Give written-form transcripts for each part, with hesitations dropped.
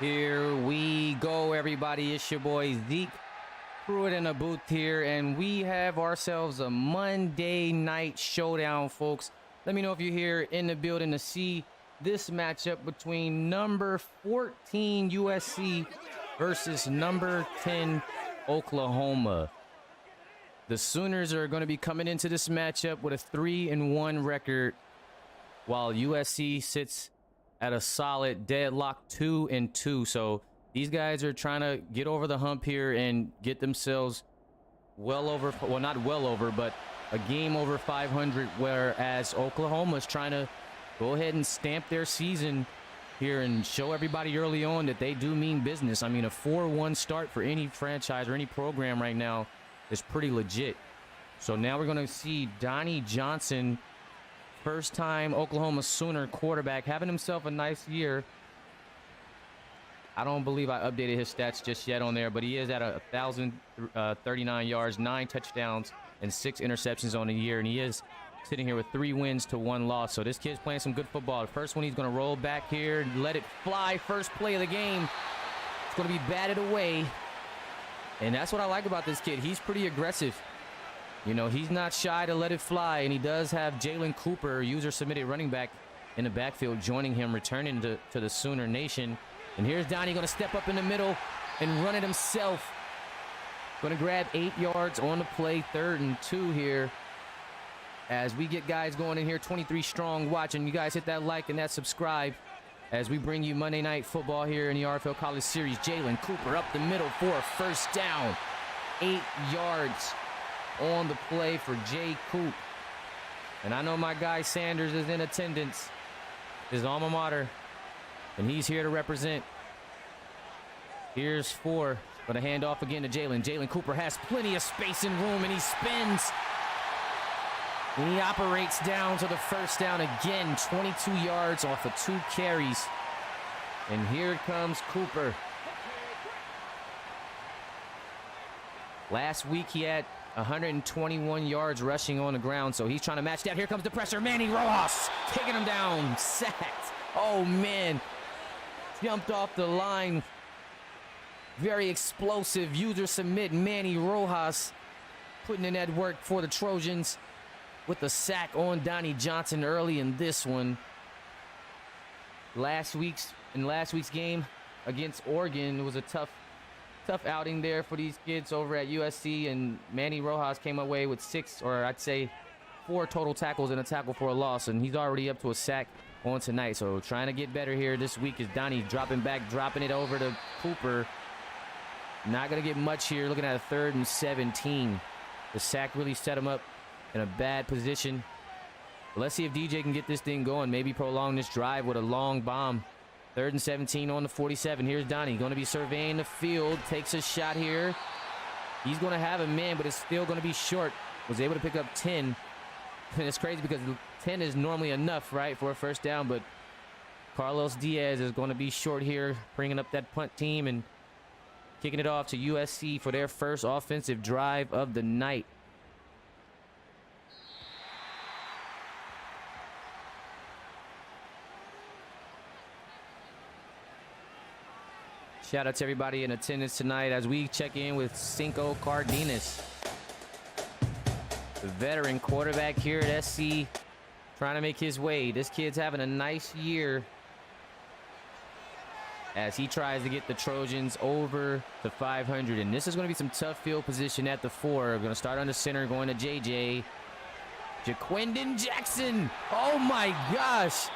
Here we go, everybody. It's your boy Zeke Pruitt in the booth here, and we have ourselves a Monday night showdown, folks. Let me know if you're here in the building to see this matchup between number 14 USC versus number 10 Oklahoma. The Sooners are going to be coming into this matchup with a 3-1 record, while USC sits at a solid deadlock 2-2. So these guys are trying to get over the hump here and get themselves well over, well, not well over, but a game over 500, whereas Oklahoma is trying to go ahead and stamp their season here and show everybody early on that they do mean business. I mean, a 4-1 start for any franchise or any program right now is pretty legit. So now we're going to see Donnie Johnson, first-time Oklahoma Sooner quarterback, having himself a nice year. I don't believe I updated his stats just yet on there, but he is at 1,039 yards, 9 touchdowns, and 6 interceptions on the year, and he is sitting here with 3 wins to 1 loss. So this kid's playing some good football. The first one, he's going to roll back here and let it fly. First play of the game. It's going to be batted away, and that's what I like about this kid. He's pretty aggressive. You know, he's not shy to let it fly, and he does have Jalen Cooper, user-submitted running back, in the backfield, joining him, returning to the Sooner Nation. And here's Donnie going to step up in the middle and run it himself. Going to grab 8 yards on the play, 3rd and 2 here. As we get guys going in here, 23 strong watching. You guys hit that like and that subscribe as we bring you Monday Night Football here in the RFL College Series. Jalen Cooper up the middle for a first down. 8 yards on the play for Jay Coop. And I know my guy Sanders is in attendance, his alma mater, and he's here to represent. Here's 4. Going to hand off again to Jalen. Jalen Cooper has plenty of space and room, and he spins. And he operates down to the first down again. 22 yards off of 2 carries. And here comes Cooper. Last week he had 121 yards rushing on the ground, so he's trying to match that. Here comes the pressure. Manny Rojas taking him down. Sacked. Oh, man. Jumped off the line. Very explosive user submit. Manny Rojas putting in that work for the Trojans with the sack on Donnie Johnson early in this one. Last week's game against Oregon, it was a tough outing there for these kids over at USC, and Manny Rojas came away with 6, or I'd say 4 total tackles and a tackle for a loss, and he's already up to a sack on tonight. So trying to get better here this week is Donnie dropping back, dropping it over to Cooper. Not going to get much here, looking at a 3rd and 17. The sack really set him up in a bad position. But let's see if DJ can get this thing going, maybe prolong this drive with a long bomb. 3rd and 17 on the 47. Here's Donnie going to be surveying the field. Takes a shot here. He's going to have a man, but it's still going to be short. Was able to pick up 10. And it's crazy because 10 is normally enough, right, for a first down. But Carlos Diaz is going to be short here, bringing up that punt team and kicking it off to USC for their first offensive drive of the night. Shout out to everybody in attendance tonight as we check in with Cinco Cardenas, the veteran quarterback here at SC, trying to make his way. This kid's having a nice year as he tries to get the Trojans over to 500. And this is going to be some tough field position at the 4. We're going to start on the center, going to JJ. Jaquindon Jackson. Oh, my gosh.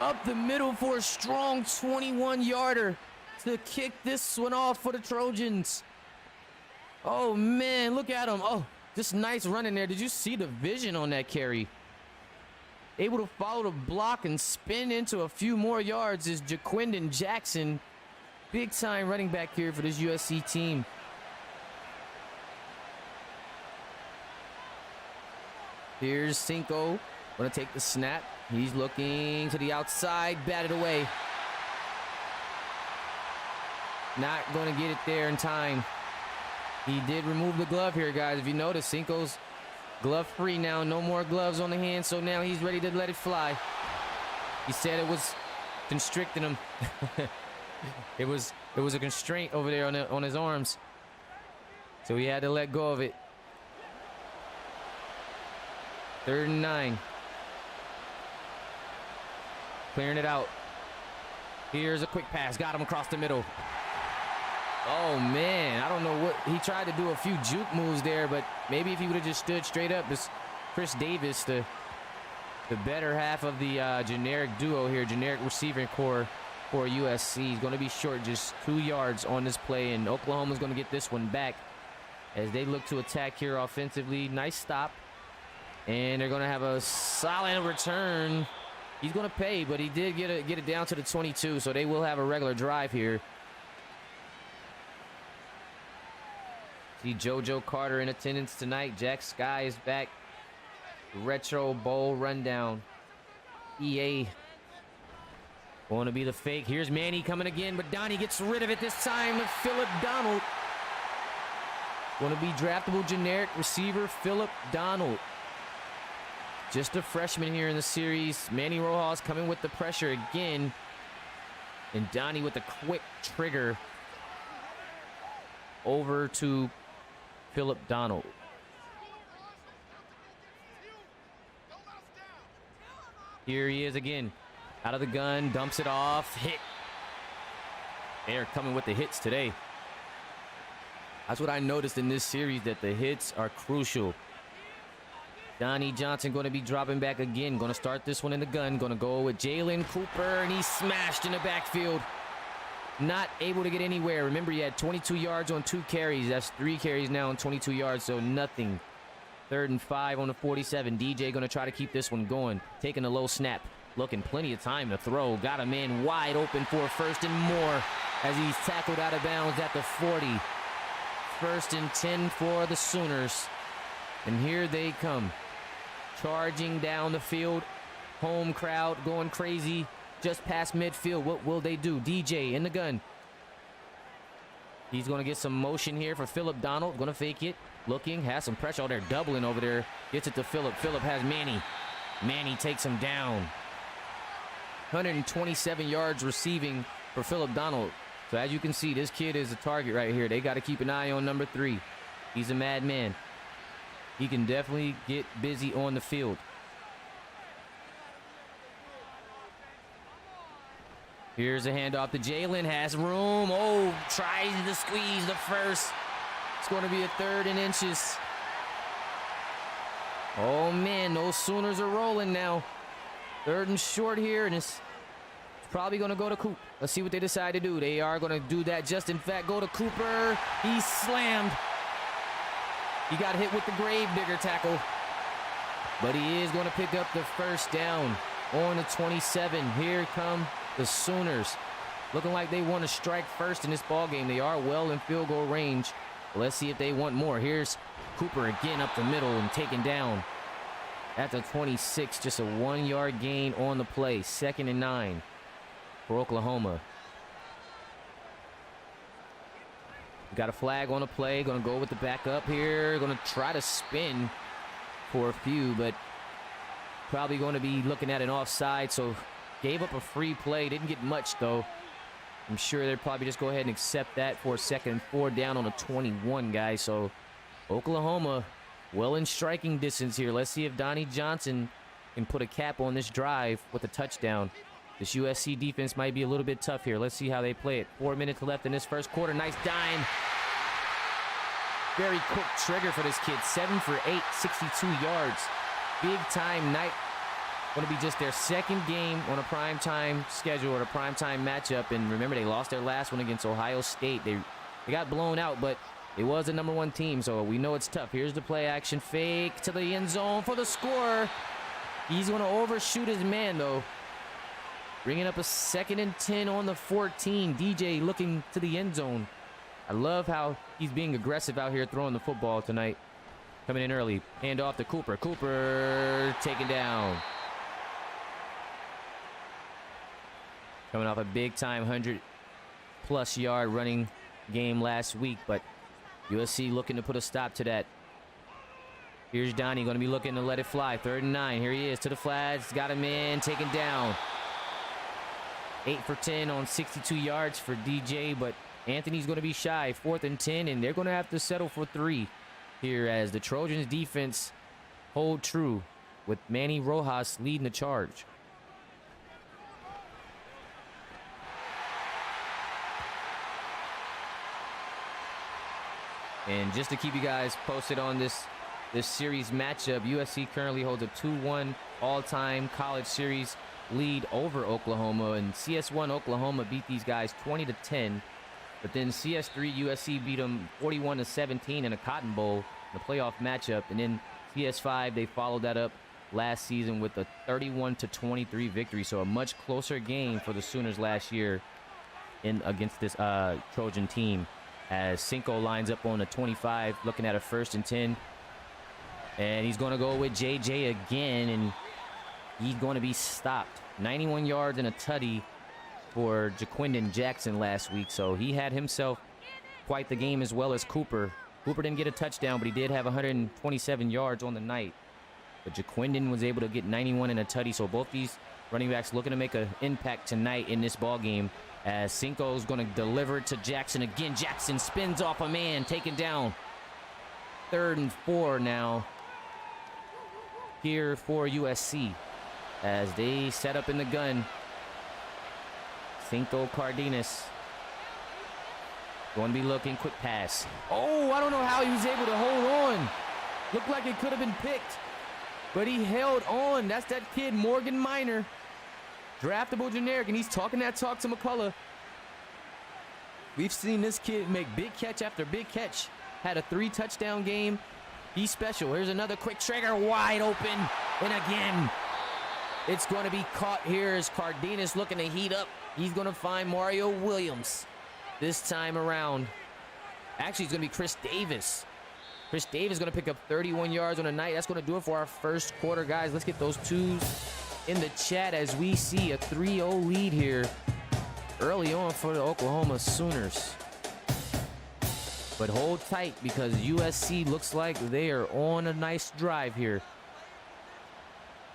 Up the middle for a strong 21-yarder. To kick this one off for the Trojans. Oh, man, look at him. Oh, just nice run in there. Did you see the vision on that carry? Able to follow the block and spin into a few more yards is Jaquindon Jackson. Big-time running back here for this USC team. Here's Cinco. Going to take the snap. He's looking to the outside. Batted away. Not going to get it there in time. He did remove the glove here, guys. If you notice, Cinco's glove free now. No more gloves on the hand, so now he's ready to let it fly. He said it was constricting him. It was a constraint over there on his arms. So he had to let go of it. 3rd and 9. Clearing it out. Here's a quick pass. Got him across the middle. Oh, man. I don't know what. He tried to do a few juke moves there, but maybe if he would have just stood straight up, it's Chris Davis, the better half of the generic duo here, generic receiving core for USC. He's going to be short just 2 yards on this play, and Oklahoma's going to get this one back as they look to attack here offensively. Nice stop. And they're going to have a solid return. He's going to pay, but he did get it down to the 22, so they will have a regular drive here. See JoJo Carter in attendance tonight. Jack Sky is back. Retro Bowl rundown. EA going to be the fake. Here's Manny coming again, but Donnie gets rid of it this time with Philip Donald. Going to be draftable generic receiver Philip Donald. Just a freshman here in the series. Manny Rojas coming with the pressure again. And Donnie with a quick trigger over to Philip Donald. Here he is again. Out of the gun, dumps it off, hit. They're coming with the hits today. That's what I noticed in this series, that the hits are crucial. Donnie Johnson going to be dropping back again. Going to start this one in the gun. Going to go with Jalen Cooper, and he's smashed in the backfield. Not able to get anywhere. Remember, he had 22 yards on 2 carries. That's 3 carries now on 22 yards, so nothing. 3rd and 5 on the 47. DJ going to try to keep this one going. Taking a low snap. Looking plenty of time to throw. Got a man wide open for 1st and more as he's tackled out of bounds at the 40. 1st and 10 for the Sooners. And here they come. Charging down the field. Home crowd going crazy. Just past midfield. What will they do? DJ in the gun. He's going to get some motion here for Philip Donald. Going to fake it. Looking. Has some pressure. Oh, they're doubling over there. Gets it to Philip. Philip has Manny. Manny takes him down. 127 yards receiving for Philip Donald. So as you can see, this kid is a target right here. They got to keep an eye on number 3. He's a madman. He can definitely get busy on the field. Here's a handoff to Jalen. Has room. Oh, tries to squeeze the first. It's going to be a 3rd and inches. Oh, man, those Sooners are rolling now. 3rd and short here, and it's probably going to go to Coop. Let's see what they decide to do. They are going to do that. Just, in fact, go to Cooper. He's slammed. He got hit with the gravedigger tackle. But he is going to pick up the 1st down on the 27. Here come the Sooners. Looking like they want to strike first in this ball game. They are well in field goal range. Let's see if they want more. Here's Cooper again up the middle and taken down at the 26. Just a 1-yard gain on the play. 2nd and 9 for Oklahoma. Got a flag on the play. Going to go with the backup here. Going to try to spin for a few, but probably going to be looking at an offside. So gave up a free play. Didn't get much, though. I'm sure they'd probably just go ahead and accept that for a 2nd and 4 down on a 21, guys. So Oklahoma well in striking distance here. Let's see if Donnie Johnson can put a cap on this drive with a touchdown. This USC defense might be a little bit tough here. Let's see how they play it. 4 minutes left in this 1st quarter. Nice dime. Very quick trigger for this kid. 7 for 8, 62 yards. Big time night. Going to be just their 2nd game on a primetime schedule or a primetime matchup. And remember, they lost their last one against Ohio State. They got blown out, but it was the #1 team, so we know it's tough. Here's the play action fake to the end zone for the score. He's going to overshoot his man, though. Bringing up a 2nd and 10 on the 14. DJ looking to the end zone. I love how he's being aggressive out here throwing the football tonight. Coming in early. Hand off to Cooper. Cooper taken down. Coming off a big-time 100-plus yard running game last week, but USC looking to put a stop to that. Here's Donnie going to be looking to let it fly. 3rd and 9. Here he is to the flats. Got him in. Taken down. 8 for 10 on 62 yards for DJ, but Anthony's going to be shy. 4th and 10, and they're going to have to settle for 3 here as the Trojans defense hold true with Manny Rojas leading the charge. And just to keep you guys posted on this series matchup, USC currently holds a 2-1 all-time college series lead over Oklahoma, and CS1 Oklahoma beat these guys 20-10, but then CS3 USC beat them 41-17 in a Cotton Bowl, the playoff matchup, and then CS5 they followed that up last season with a 31-23 victory. So a much closer game for the Sooners last year against this Trojan team, as Cinco lines up on a 25 looking at a 1st and 10, and he's going to go with JJ again, and he's going to be stopped. 91 yards and a tutty for Jaquindon Jackson last week, so he had himself quite the game, as well as Cooper. Cooper didn't get a touchdown, but he did have 127 yards on the night. But Jaquindon was able to get 91 and a tutty, so both these running backs looking to make an impact tonight in this ball game, as Cinco's going to deliver it to Jackson again. Jackson spins off a man, taken down. 3rd and 4 now here for USC as they set up in the gun. Cinco Cardenas going to be looking, quick pass. Oh, I don't know how he was able to hold on. Looked like it could have been picked, but he held on. That's that kid, Morgan Minor. Draftable generic, and he's talking that talk to McCullough. We've seen this kid make big catch after big catch. Had a 3-touchdown game. He's special. Here's another quick trigger, wide open. And again, it's going to be caught here as Cardenas looking to heat up. He's going to find Mario Williams this time around. Actually, it's going to be Chris Davis. Chris Davis is going to pick up 31 yards on the night. That's going to do it for our first quarter, guys. Let's get those twos in the chat as we see a 3-0 lead here early on for the Oklahoma Sooners. But hold tight, because USC looks like they are on a nice drive here.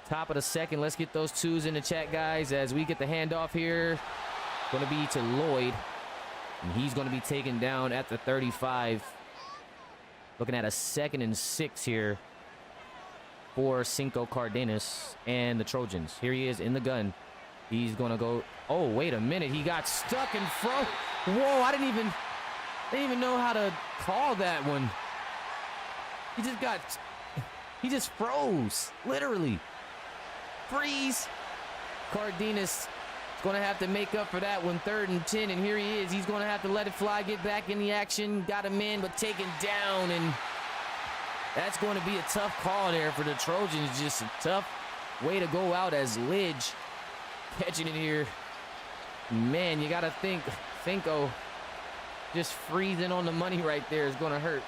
Top of the second. Let's get those twos in the chat, guys, as we get the handoff here. Going to be to Lloyd, and he's going to be taken down at the 35. Looking at a 2nd and 6 here for Cinco Cardenas and the Trojans. Here he is in the gun. He's going to go. Oh, wait a minute. He got stuck in front. Whoa, I didn't even know how to call that one. He just froze, literally. Freeze. Cardenas is going to have to make up for that one. 3rd and 10, and here he is. He's going to have to let it fly, get back in the action. Got him in, but taken down, and that's going to be a tough call there for the Trojans. Just a tough way to go out as Lidge catching it here. Man, you got to think Cinco just freezing on the money right there is going to hurt.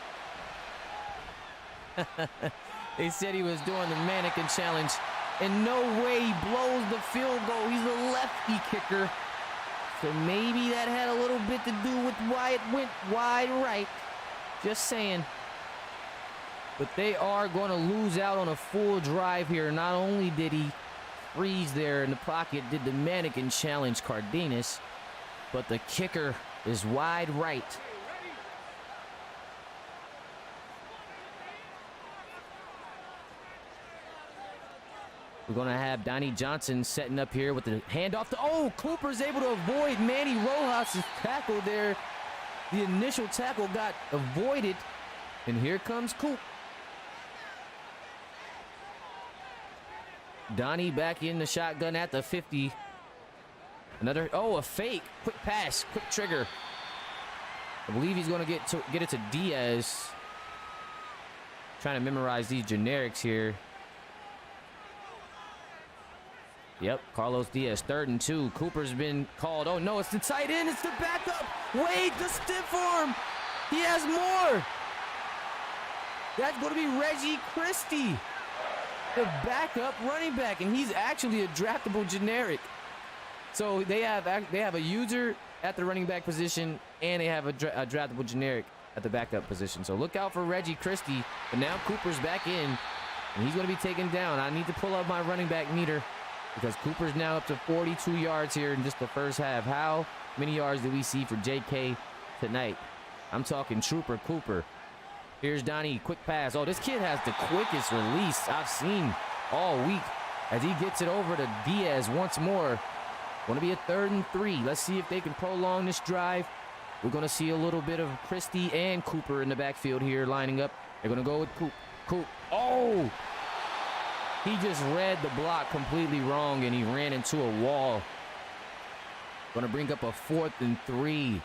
They said he was doing the mannequin challenge. In no way he blows the field goal. He's a lefty kicker. So maybe that had a little bit to do with why it went wide right. Just saying. But they are going to lose out on a full drive here. Not only did he freeze there in the pocket, did the mannequin challenge Cardenas, but the kicker is wide right. We're going to have Donnie Johnson setting up here with the handoff. Oh, Cooper's able to avoid Manny Rojas' tackle there. The initial tackle got avoided. And here comes Coop. Donnie back in the shotgun at the 50. Another, a fake. Quick pass, quick trigger. I believe he's going to get it to Diaz. Trying to memorize these generics here. Yep, Carlos Diaz, 3rd and 2. Cooper's been called. Oh, no, it's the tight end. It's the backup. Wait, the stiff arm. He has more. That's going to be Reggie Christie, the backup running back, and he's actually a draftable generic. So they have a user at the running back position, and they have a draftable generic at the backup position. So look out for Reggie Christie. But now Cooper's back in, and he's going to be taken down. I need to pull up my running back meter. because Cooper's now up to 42 yards here in just the first half. How many yards do we see for JK tonight? I'm talking Trooper Cooper. Here's Donnie, quick pass. Oh, this kid has the quickest release I've seen all week as he gets it over to Diaz once more. Going to be a 3rd and 3. Let's see if they can prolong this drive. We're going to see a little bit of Christie and Cooper in the backfield here lining up. They're going to go with Coop. Oh! He just read the block completely wrong, and he ran into a wall. Going to bring up a 4th and 3.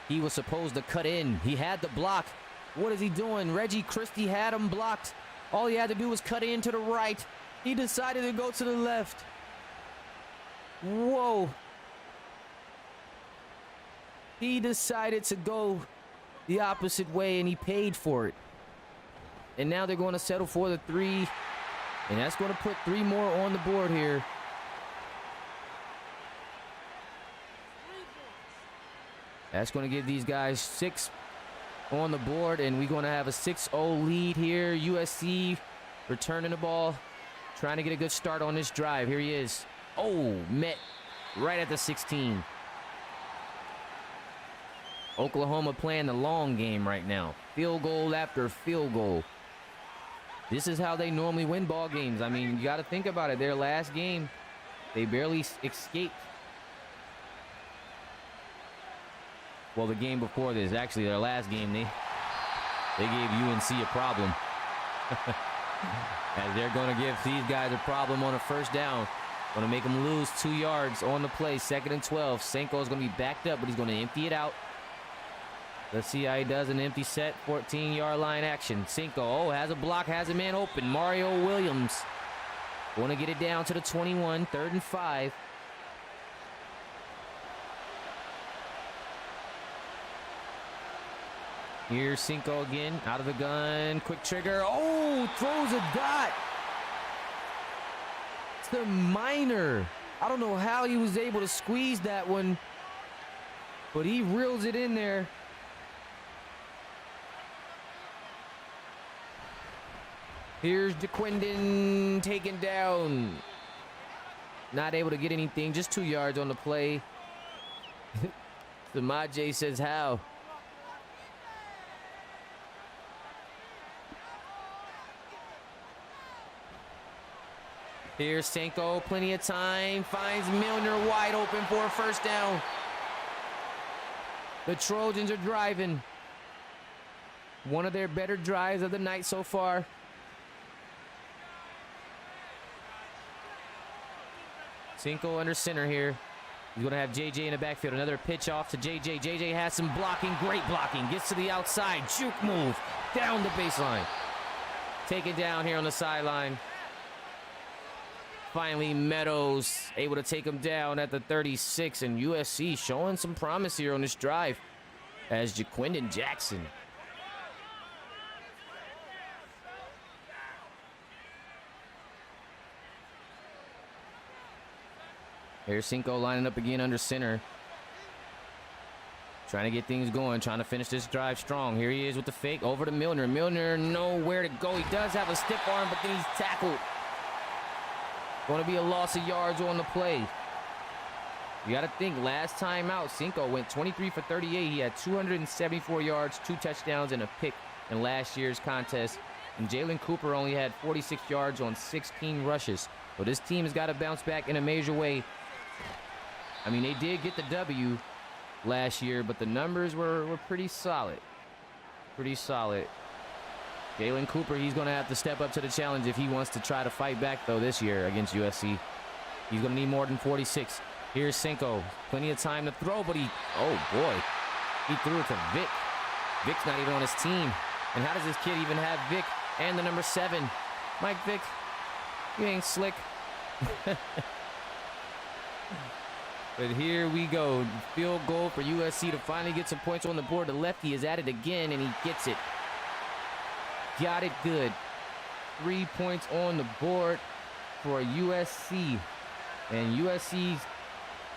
He was supposed to cut in. He had the block. What is he doing? Reggie Christie had him blocked. All he had to do was cut in to the right. He decided to go to the left. Whoa. He decided to go the opposite way, and he paid for it. And now they're going to settle for the 3. And that's going to put 3 more on the board here. That's going to give these guys 6 on the board, and we're going to have a 6-0 lead here. USC returning the ball, trying to get a good start on this drive. Here he is. Oh, met right at the 16. Oklahoma playing the long game right now. Field goal after field goal. This is how they normally win ball games. I mean, you got to think about it. Their last game, they barely escaped. Well, the game before this, actually their last game, they gave UNC a problem. As they're going to give these guys a problem on a first down. Going to make them lose 2 yards on the play. 2nd and 12. Senko is going to be backed up, but he's going to empty it out. Let's see how he does an empty set. 14-yard line action. Senko, oh, has a block, has a man open. Mario Williams going to get it down to the 21. 3rd and 5. Here's Senko again, out of the gun. Quick trigger. Oh, throws a dot. The minor. I don't know how he was able to squeeze that one, but he reels it in there. Here's DeQuindon taken down. Not able to get anything, just 2 yards on the play. Samaje says how. Here's Senko, plenty of time, finds Milner wide open for a first down. The Trojans are driving. One of their better drives of the night so far. Senko under center here. He's going to have JJ in the backfield. Another pitch off to JJ. JJ has some blocking, great blocking. Gets to the outside, juke move, down the baseline. Take it down here on the sideline. Finally, Meadows able to take him down at the 36, and USC showing some promise here on this drive as Jaquindon Jackson. Here's Senko lining up again under center. Trying to get things going, trying to finish this drive strong. Here he is with the fake over to Milner. Milner nowhere to go. He does have a stiff arm, but then he's tackled. Going to be a loss of yards on the play. You got to think, last time out, Senko went 23 for 38. He had 274 yards, 2 touchdowns, and a pick in last year's contest. And Jalen Cooper only had 46 yards on 16 rushes. So this team has got to bounce back in a major way. I mean, they did get the W last year, but the numbers were pretty solid. Pretty solid. Jalen Cooper, he's going to have to step up to the challenge if he wants to try to fight back, though, this year against USC. He's going to need more than 46. Here's Senko. Plenty of time to throw, but oh, boy. He threw it to Vic. Vic's not even on his team. And how does this kid even have Vic and the number 7? Mike Vick, you ain't slick. But here we go. Field goal for USC to finally get some points on the board. The lefty is at it again, and he gets it. Got it good. 3 points on the board for USC. And USC's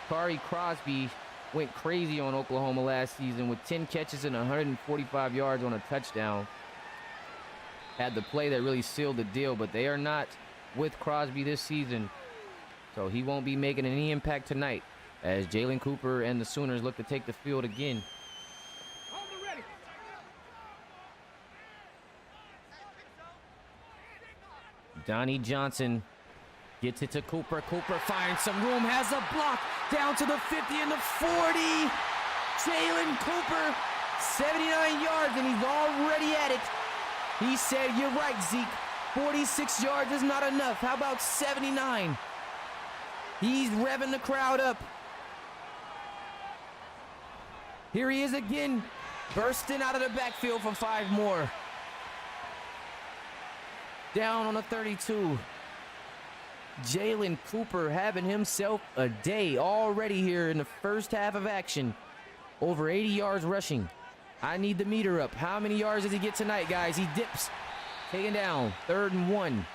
Kari Crosby went crazy on Oklahoma last season with 10 catches and 145 yards on a touchdown. Had the play that really sealed the deal, but they are not with Crosby this season. So he won't be making any impact tonight as Jalen Cooper and the Sooners look to take the field again. Donnie Johnson gets it to Cooper. Cooper finds some room, has a block down to the 50 and the 40. Jalen Cooper, 79 yards, and he's already at it. He said, "You're right, Zeke. 46 yards is not enough. How about 79? He's revving the crowd up. Here he is again, bursting out of the backfield for 5 more. Down on the 32. Jalen Cooper having himself a day already here in the first half of action. Over 80 yards rushing. I need the meter up. How many yards does he get tonight, guys? He dips. Taken down. 3rd and 1.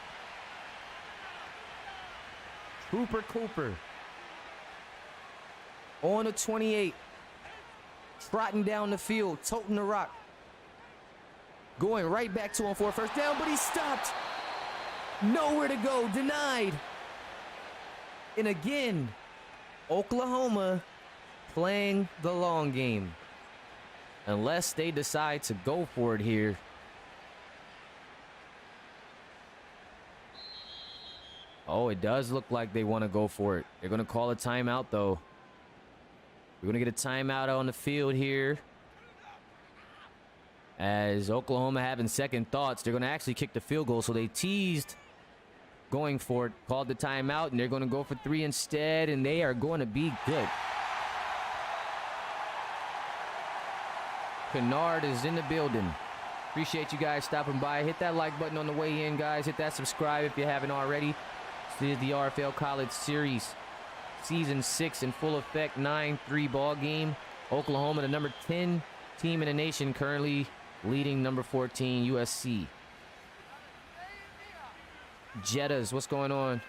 Cooper. On the 28. Trotting down the field. Toting the rock. Going right back to him for a first down, but he stopped. Nowhere to go. Denied. And again, Oklahoma playing the long game. Unless they decide to go for it here. Oh, it does look like they want to go for it. They're going to call a timeout, though. We're going to get a timeout on the field here. As Oklahoma having second thoughts, they're going to actually kick the field goal. So they teased going for it, called the timeout, and they're going to go for 3 instead, and they are going to be good. Kennard is in the building. Appreciate you guys stopping by. Hit that like button on the way in, guys. Hit that subscribe if you haven't already. This is the RFL College Series. Season 6 in full effect. 9-3 ball game. Oklahoma, the number 10 team in the nation, currently leading number 14, USC. Jettas, what's going on?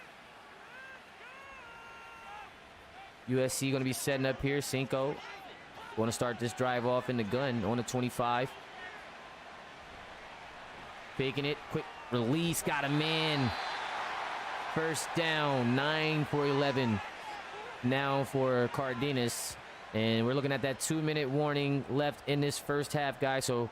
USC going to be setting up here. Cinco going to start this drive off in the gun on the 25. Faking it. Quick release. Got a man. First down. 9 for 11. Now for Cardenas. And we're looking at that 2-minute warning left in this first half, guys. So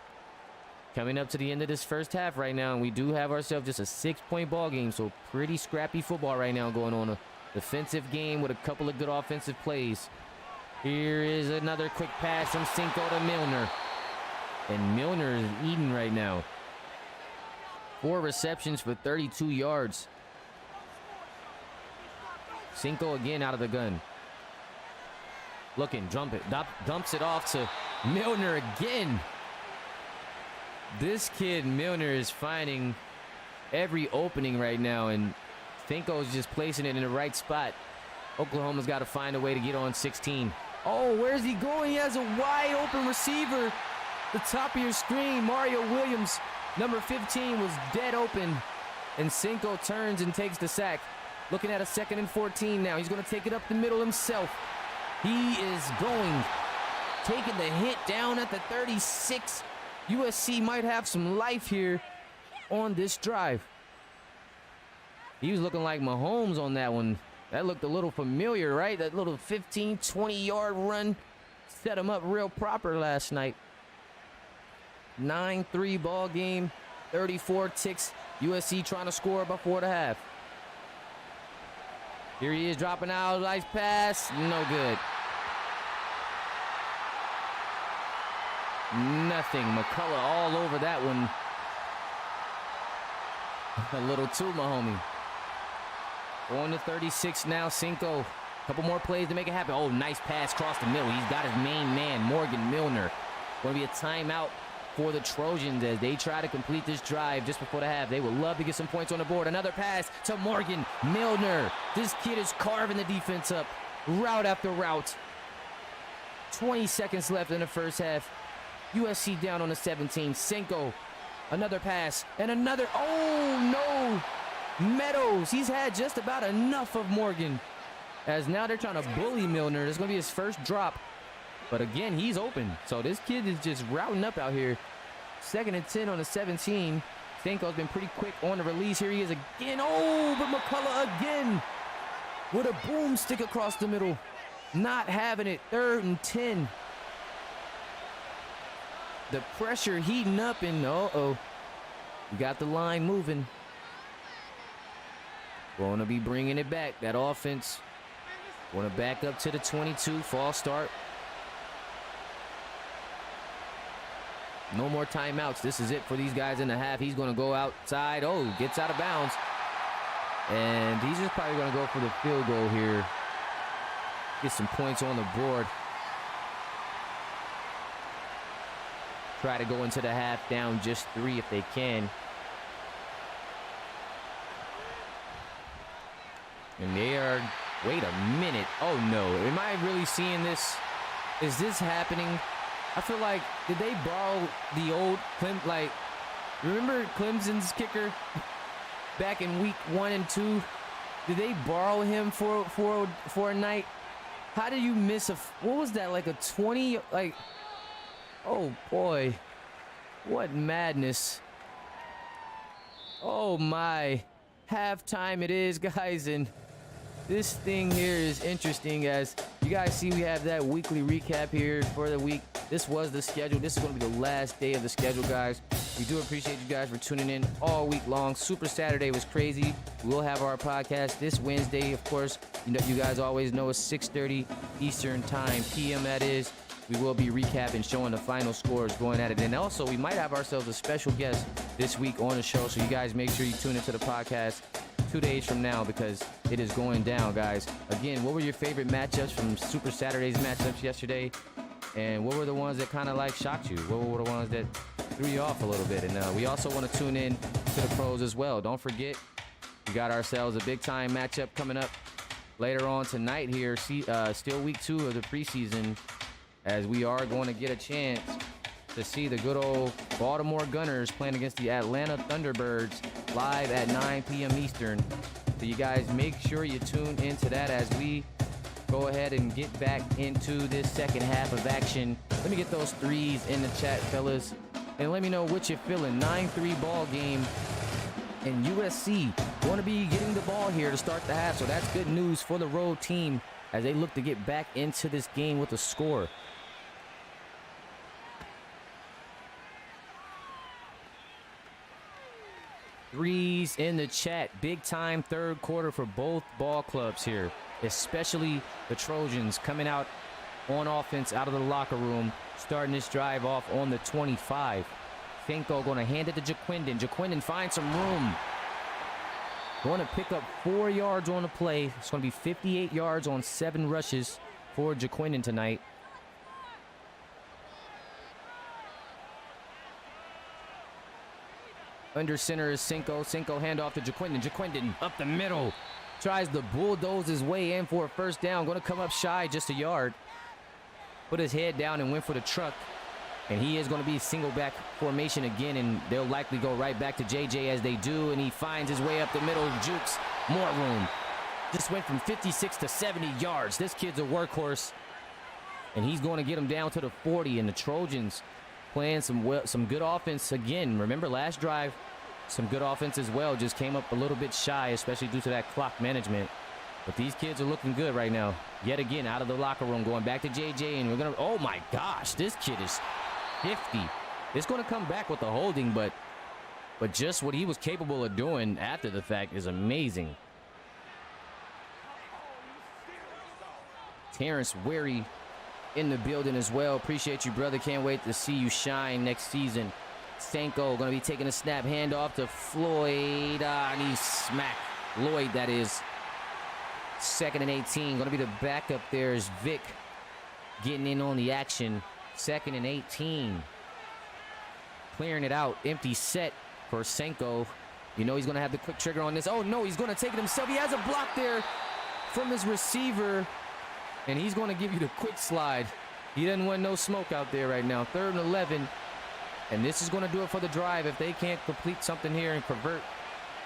coming up to the end of this first half right now, and we do have ourselves just a 6-point ball game. So pretty scrappy football right now going on. A defensive game with a couple of good offensive plays. Here is another quick pass from Cinco to Milner. And Milner is eating right now. 4 receptions for 32 yards. Cinco again out of the gun. Looking, dumps it off to Milner again. This kid, Milner, is finding every opening right now, and Cinco's just placing it in the right spot. Oklahoma's got to find a way to get on 16. Oh, where's he going? He has a wide open receiver. The top of your screen, Mario Williams, number 15, was dead open, and Cinco turns and takes the sack. Looking at a 2nd and 14 now. He's going to take it up the middle himself. He is going, taking the hit down at the 36. USC might have some life here on this drive. He was looking like Mahomes on that one. That looked a little familiar, right? That little 15, 20-yard run set him up real proper last night. 9-3 ball game, 34 ticks. USC trying to score before the half. Here he is dropping out, nice pass, no good. Nothing. McCullough all over that one. A little too, my homie. On to 36 now, Cinco. A couple more plays to make it happen. Oh, nice pass across the middle. He's got his main man, Morgan Milner. Going to be a timeout for the Trojans as they try to complete this drive just before the half. They would love to get some points on the board. Another pass to Morgan Milner. This kid is carving the defense up, route after route. 20 seconds left in the first half. USC down on the 17. Cinco, another pass, and another. Oh, no. Meadows, he's had just about enough of Morgan. As now they're trying to bully Milner. This is going to be his first drop. But again, he's open. So this kid is just routing up out here. 2nd and 10 on the 17. Cinco's been pretty quick on the release. Here he is again. Oh, but McCullough again. with a boomstick across the middle. Not having it. 3rd and 10. The pressure heating up, and uh-oh. We got the line moving. Going to be bringing it back. That offense. Want to back up to the 22. False start. No more timeouts. This is it for these guys in the half. He's going to go outside. Oh, gets out of bounds. And he's just probably going to go for the field goal here. Get some points on the board. Try to go into the half down just 3 if they can. And they are, wait a minute. Oh no, am I really seeing this? Is this happening? I feel like, did they borrow the old remember Clemson's kicker back in week 1 and 2? Did they borrow him for a night? How do you miss what was that, like a 20, like, oh boy, what madness. Oh my, halftime it is, guys, and this thing here is interesting. As you guys see, we have that weekly recap here for the week. This was the schedule. This is going to be the last day of the schedule, guys. We do appreciate you guys for tuning in all week long. Super Saturday was crazy. We'll have our podcast this Wednesday, of course. You know, you guys always know it's 6:30 Eastern time, PM that is. We will be recapping, showing the final scores, going at it. And also, we might have ourselves a special guest this week on the show. So you guys make sure you tune into the podcast 2 days from now, because it is going down, guys. Again, what were your favorite matchups from Super Saturday's matchups yesterday? And what were the ones that kind of like shocked you? What were the ones that threw you off a little bit? And we also want to tune in to the pros as well. Don't forget, we got ourselves a big time matchup coming up later on tonight here. Still week 2 of the preseason, as we are going to get a chance to see the good old Baltimore Gunners playing against the Atlanta Thunderbirds live at 9 p.m. Eastern. So you guys make sure you tune into that as we go ahead and get back into this second half of action. Let me get those threes in the chat, fellas, and let me know what you're feeling. 9-3 ball game, and USC want to be getting the ball here to start the half, so that's good news for the road team as they look to get back into this game with a score. Threes in the chat. Big time third quarter for both ball clubs here, especially the Trojans coming out on offense out of the locker room, starting this drive off on the 25. Finko going to hand it to Jaquindon. Jaquindon finds some room. Going to pick up 4 yards on the play. It's going to be 58 yards on 7 rushes for Jaquindon tonight. Under center is Cinco. Cinco handoff to Jaquindon. Jaquindon up the middle. Tries to bulldoze his way in for a first down. Going to come up shy just a yard. Put his head down and went for the truck. And he is going to be single back formation again. And they'll likely go right back to JJ as they do. And he finds his way up the middle. Jukes. More room. Just went from 56 to 70 yards. This kid's a workhorse. And he's going to get him down to the 40. And the Trojans playing some good offense again. Remember last drive, some good offense as well. Just came up a little bit shy, especially due to that clock management. But these kids are looking good right now. Yet again, out of the locker room, going back to JJ, and we're going to, oh my gosh, this kid is 50. It's going to come back with the holding, but just what he was capable of doing after the fact is amazing. Terrence Wary in the building as well. Appreciate you, brother. Can't wait to see you shine next season. Sanko going to be taking a snap, handoff to Floyd, and he's smacked. Lloyd, that is. 2nd and 18. Going to be the backup there is Vic getting in on the action. 2nd and 18. Clearing it out. Empty set for Sanko. You know he's going to have the quick trigger on this. Oh no, he's going to take it himself. He has a block there from his receiver. And he's going to give you the quick slide. He doesn't want no smoke out there right now. 3rd and 11. And this is going to do it for the drive if they can't complete something here and convert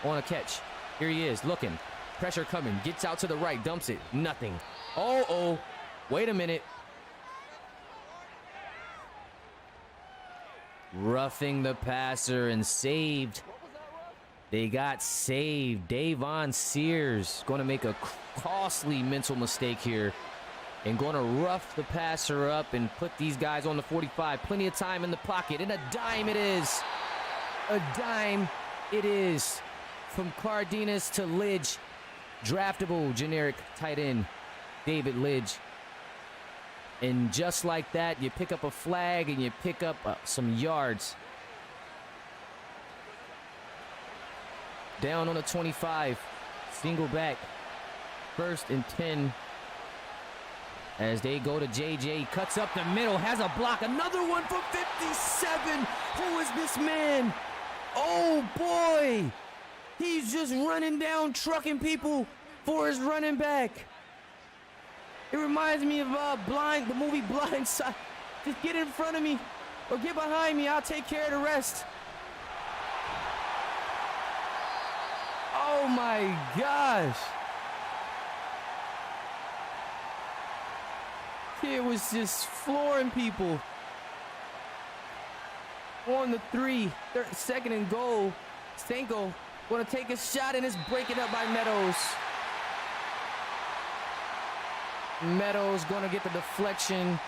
on a catch. Here he is, looking. Pressure coming. Gets out to the right. Dumps it. Nothing. Oh. Wait a minute. Roughing the passer and saved They got saved. Davon Sears going to make a costly mental mistake here and going to rough the passer up and put these guys on the 45. Plenty of time in the pocket, and a dime it is. A dime it is from Cardenas to Lidge. Draftable generic tight end David Lidge. And just like that, you pick up a flag and you pick up some yards. Down on the 25, single back, 1st and 10. As they go to JJ, cuts up the middle, has a block, another one from 57. Who is this man? Oh boy, he's just running down, trucking people for his running back. It reminds me of the movie Blind Side. Just get in front of me or get behind me, I'll take care of the rest. Oh my gosh. Kid was just flooring people. On the 3, 2nd and goal. Stanko going to take a shot and it's breaking up by Meadows. Meadows going to get the deflection.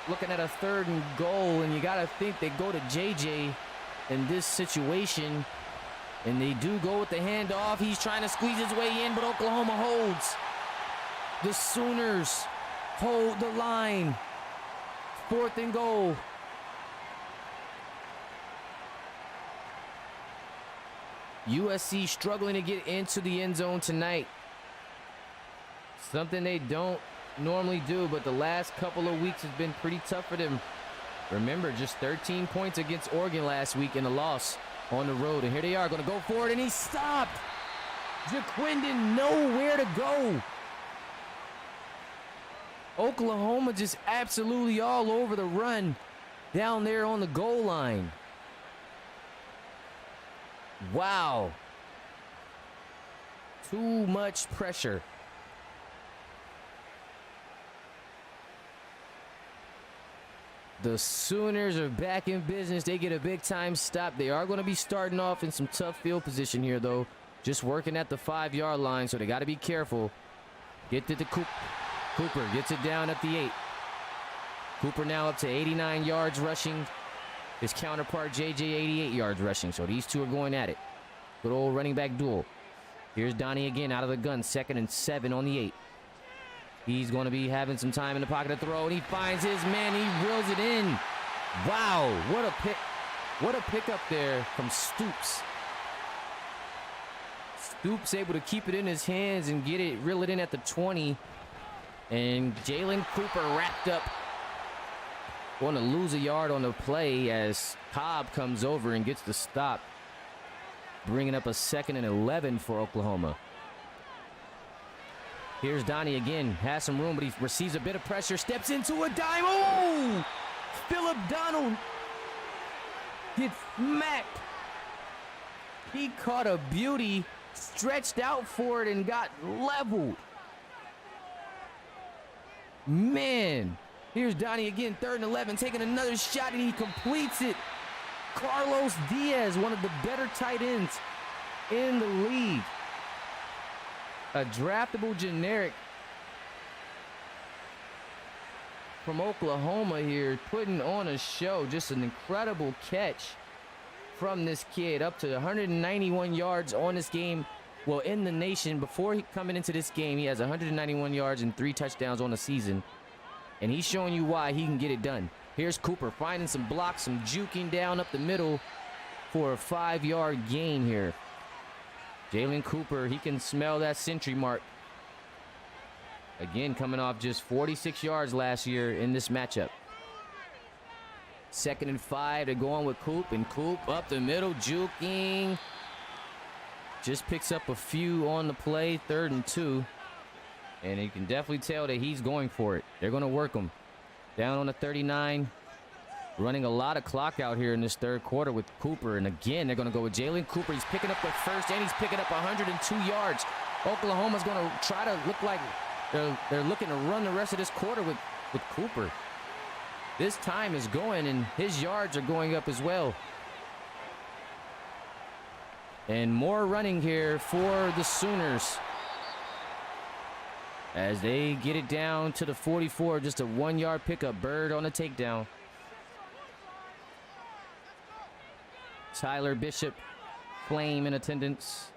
Looking at a 3rd and goal, and you got to think they go to JJ in this situation. And they do go with the handoff. He's trying to squeeze his way in, but Oklahoma holds. The Sooners hold the line. 4th and goal. USC struggling to get into the end zone tonight. Something they don't normally do, but the last couple of weeks has been pretty tough for them. Remember, just 13 points against Oregon last week in a loss on the road. And here they are going to go for it, and he stopped. Jaquindon nowhere to go. Oklahoma just absolutely all over the run down there on the goal line. Wow. Too much pressure. The Sooners are back in business. They get a big-time stop. They are going to be starting off in some tough field position here, though. Just working at the 5-yard line, so they got to be careful. Get to the Cooper gets it down at the 8. Cooper now up to 89 yards rushing. His counterpart, JJ, 88 yards rushing. So these two are going at it. Good old running back duel. Here's Donnie again out of the gun. 2nd and 7 on the 8. He's going to be having some time in the pocket to throw, and he finds his man. He reels it in. Wow, what a pick. What a pickup there from Stoops. Stoops able to keep it in his hands and reel it in at the 20. And Jalen Cooper wrapped up. Going to lose a yard on the play as Cobb comes over and gets the stop. Bringing up a 2nd and 11 for Oklahoma. Here's Donnie again. Has some room, but he receives a bit of pressure. Steps into a dime. Oh! Philip Donald gets smacked. He caught a beauty, stretched out for it, and got leveled. Man. Here's Donnie again, 3rd and 11, taking another shot, and he completes it. Carlos Diaz, one of the better tight ends in the league. A draftable generic from Oklahoma here, putting on a show. Just an incredible catch from this kid. Up to 191 yards on this game. Well, in the nation, before coming into this game, he has 191 yards and 3 touchdowns on the season. And he's showing you why he can get it done. Here's Cooper finding some blocks, some juking down up the middle for a 5-yard gain here. Jalen Cooper, he can smell that century mark. Again, coming off just 46 yards last year in this matchup. 2nd and 5 to go on with Coop, and Coop up the middle, juking. Just picks up a few on the play, 3rd and 2. And you can definitely tell that he's going for it. They're going to work him. Down on the 39. Running a lot of clock out here in this 3rd quarter with Cooper. And again, they're going to go with Jalen Cooper. He's picking up the first, and he's picking up 102 yards. Oklahoma's going to try to look like they're looking to run the rest of this quarter with Cooper. This time is going, and his yards are going up as well. And more running here for the Sooners as they get it down to the 44. Just a 1-yard pickup. Bird on a takedown. Tyler Bishop, Flame in attendance.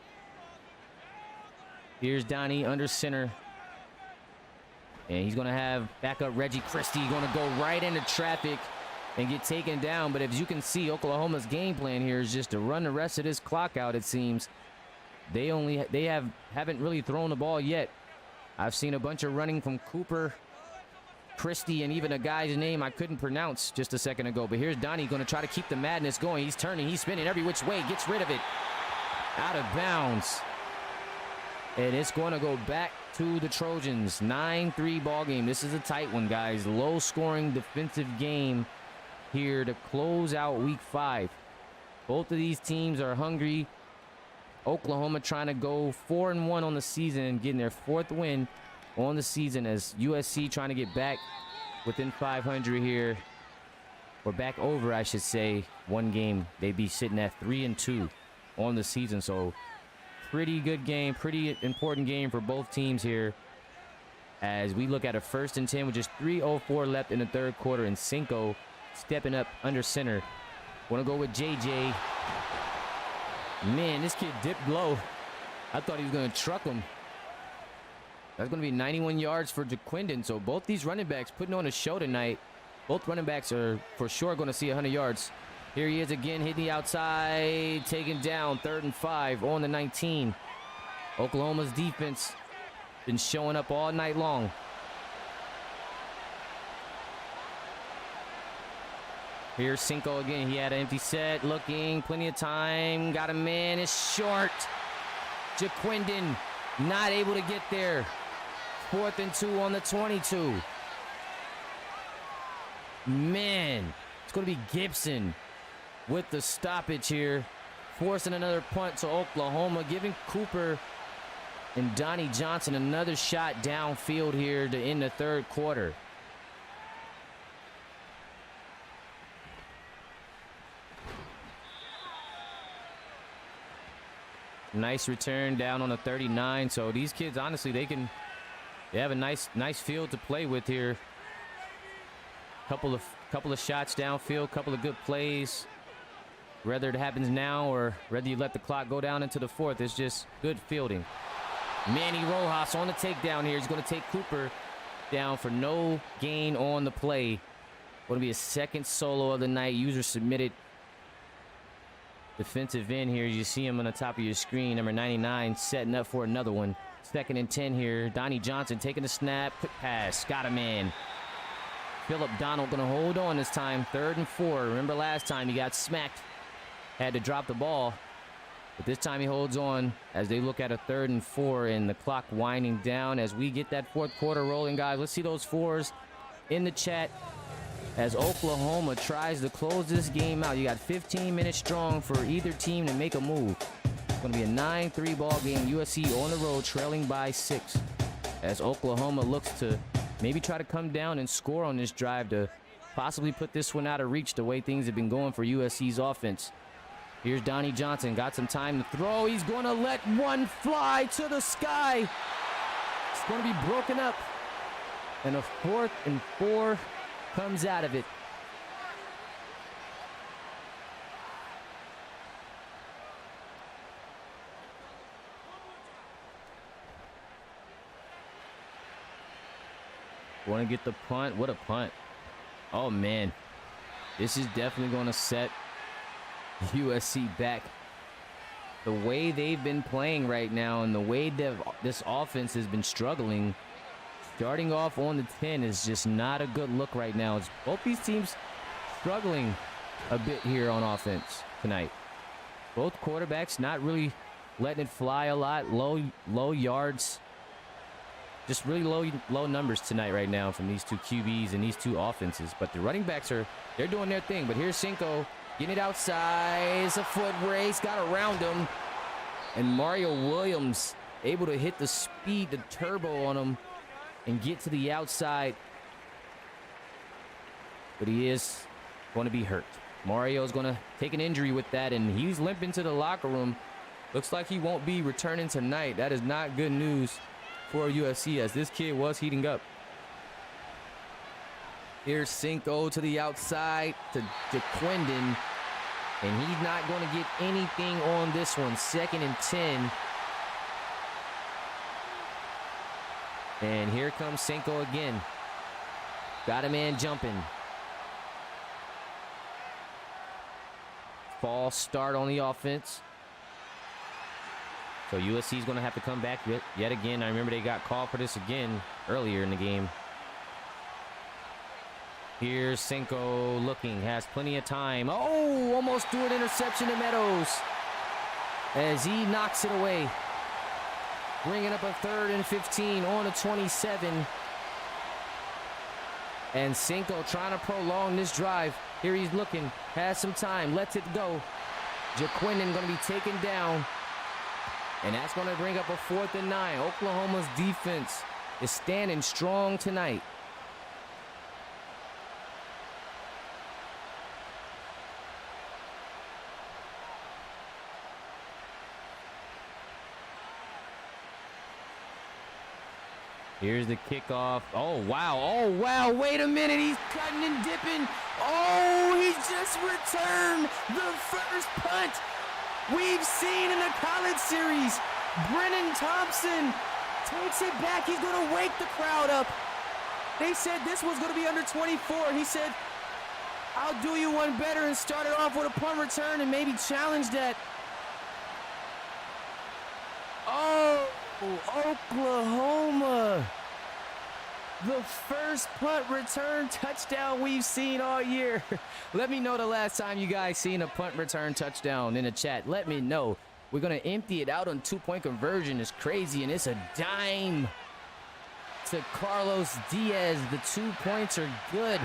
Here's Donnie under center. And he's going to have backup Reggie Christie going to go right into traffic and get taken down. But as you can see, Oklahoma's game plan here is just to run the rest of this clock out, it seems. They haven't really thrown the ball yet. I've seen a bunch of running from Cooper, Christie, and even a guy's name I couldn't pronounce just a second ago. But here's Donnie going to try to keep the madness going. He's turning, he's spinning every which way, gets rid of it. Out of bounds. And it's going to go back to the Trojans. 9-3 ball game. This is a tight one, guys. Low scoring defensive game here to close out week 5. Both of these teams are hungry. Oklahoma trying to go 4-1 on the season and getting their 4th win on the season, as USC trying to get back within 500 here, or back over, I should say, one game. They'd be sitting at 3-2 on the season. So pretty good game, pretty important game for both teams here as we look at a 1st and 10 with just 3:04 left in the 3rd quarter, and Cinco stepping up under center. Want to go with JJ. Man, this kid dipped low. I thought he was going to truck him. That's going to be 91 yards for JaQuindon. So both these running backs putting on a show tonight. Both running backs are for sure going to see 100 yards. Here he is again, hitting the outside, taken down, 3rd and 5 on the 19. Oklahoma's defense been showing up all night long. Here's Cinco again. He had an empty set, looking, plenty of time. Got a man, it's short. JaQuindon not able to get there. 4th and 2 on the 22. Man, it's going to be Gibson with the stoppage here, forcing another punt to Oklahoma, giving Cooper and Donnie Johnson another shot downfield here to end the 3rd quarter. Nice return down on the 39. So these kids, honestly, they have a nice field to play with here. Couple of shots downfield, couple of good plays. Whether it happens now or whether you let the clock go down into the 4th, it's just good fielding. Manny Rojas on the takedown here. He's going to take Cooper down for no gain on the play. Going to be a 2nd solo of the night. User submitted defensive end here. You see him on the top of your screen. Number 99 setting up for another one. 2nd and 10 here. Donnie Johnson taking the snap. Quick pass. Got him in. Philip Donald going to hold on this time. 3rd and 4. Remember last time he got smacked. Had to drop the ball. But this time he holds on as they look at a 3rd and 4 and the clock winding down as we get that 4th quarter rolling, guys. Let's see those 4s in the chat as Oklahoma tries to close this game out. You got 15 minutes strong for either team to make a move. It's going to be a 9-3 ball game. USC on the road trailing by 6 as Oklahoma looks to maybe try to come down and score on this drive to possibly put this one out of reach the way things have been going for USC's offense. Here's Donnie Johnson. Got some time to throw. He's going to let one fly to the sky. It's going to be broken up. And a 4th and 4 comes out of it. Want to get the punt? What a punt. Oh, man. This is definitely going to set USC back. The way they've been playing right now and the way that this offense has been struggling, starting off on the 10 is just not a good look right now. It's both these teams struggling a bit here on offense tonight. Both quarterbacks not really letting it fly a lot. Low yards. Just really low numbers tonight right now from these two QBs and these two offenses. But the running backs they're doing their thing. But here's Cinco getting it outside. It's a foot race. Got around him. And Mario Williams able to hit the speed, the turbo on him and get to the outside. But he is going to be hurt. Mario's going to take an injury with that, and he's limping to the locker room. Looks like he won't be returning tonight. That is not good news for USC, as this kid was heating up. Here's Cinco to the outside to Quinden, and he's not going to get anything on this one. 2nd and 10. And here comes Cinco again. Got a man jumping. False start on the offense. So USC is going to have to come back yet again. I remember they got called for this again earlier in the game. Here's Cinco looking, has plenty of time. Oh, almost threw an interception to Meadows as he knocks it away. Bringing up a 3rd and 15 on a 27. And Cinco trying to prolong this drive. Here he's looking, has some time, lets it go. Jaquinden going to be taken down. And that's going to bring up a 4th and 9. Oklahoma's defense is standing strong tonight. Here's the kickoff. Oh, wow. Oh, wow. Wait a minute. He's cutting and dipping. Oh, he just returned the first punt we've seen in the college series. Brennan Thompson takes it back. He's going to wake the crowd up. They said this was going to be under 24. He said, I'll do you one better, and started off with a punt return and maybe challenge that. Oh, Oklahoma. The first punt return touchdown we've seen all year. Let me know the last time you guys seen a punt return touchdown in the chat. Let me know. We're going to empty it out on 2-point conversion. It's crazy, and it's a dime to Carlos Diaz. The 2 points are good.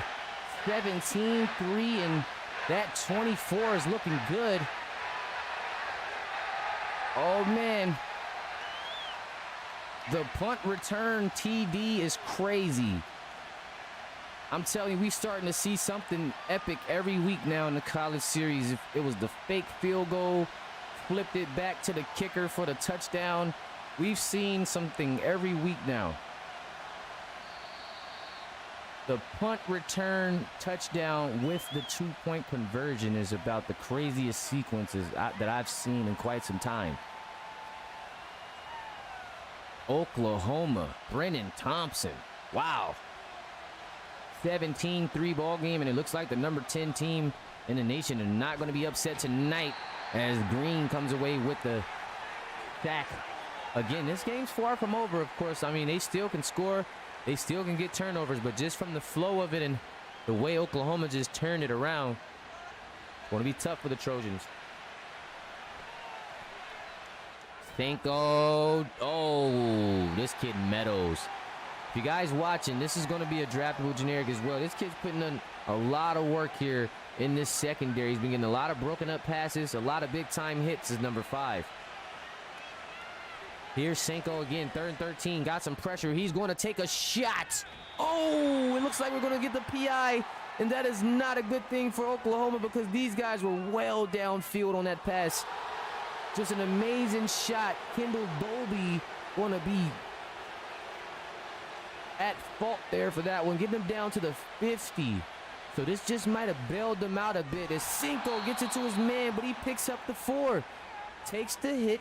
17-3, and that 24 is looking good. Oh, man. The punt return TD is crazy. I'm telling you, we're starting to see something epic every week now in the college series. If it was the fake field goal, flipped it back to the kicker for the touchdown. We've seen something every week now. The punt return touchdown with the 2-point conversion is about the craziest sequences that I've seen in quite some time. Oklahoma, Brennan Thompson. Wow. 17-3 ball game, and it looks like the number 10 team in the nation are not going to be upset tonight as Green comes away with the sack. Again, this game's far from over, of course. I mean, they still can score. They still can get turnovers, but just from the flow of it and the way Oklahoma just turned it around, it's going to be tough for the Trojans. Oh, this kid Meadows. If you guys watching, this is going to be a draftable generic as well. This kid's putting in a lot of work here in this secondary. He's been getting a lot of broken up passes, a lot of big time hits as number 5. Here's Cinco again, 3rd and 13. Got some pressure. He's going to take a shot. Oh, it looks like we're going to get the PI, and that is not a good thing for Oklahoma because these guys were well downfield on that pass. Just an amazing shot. Kendall Dolby going to be at fault there for that one. Get them down to the 50. So this just might have bailed them out a bit as Cinco gets it to his man, but he picks up the 4. Takes the hit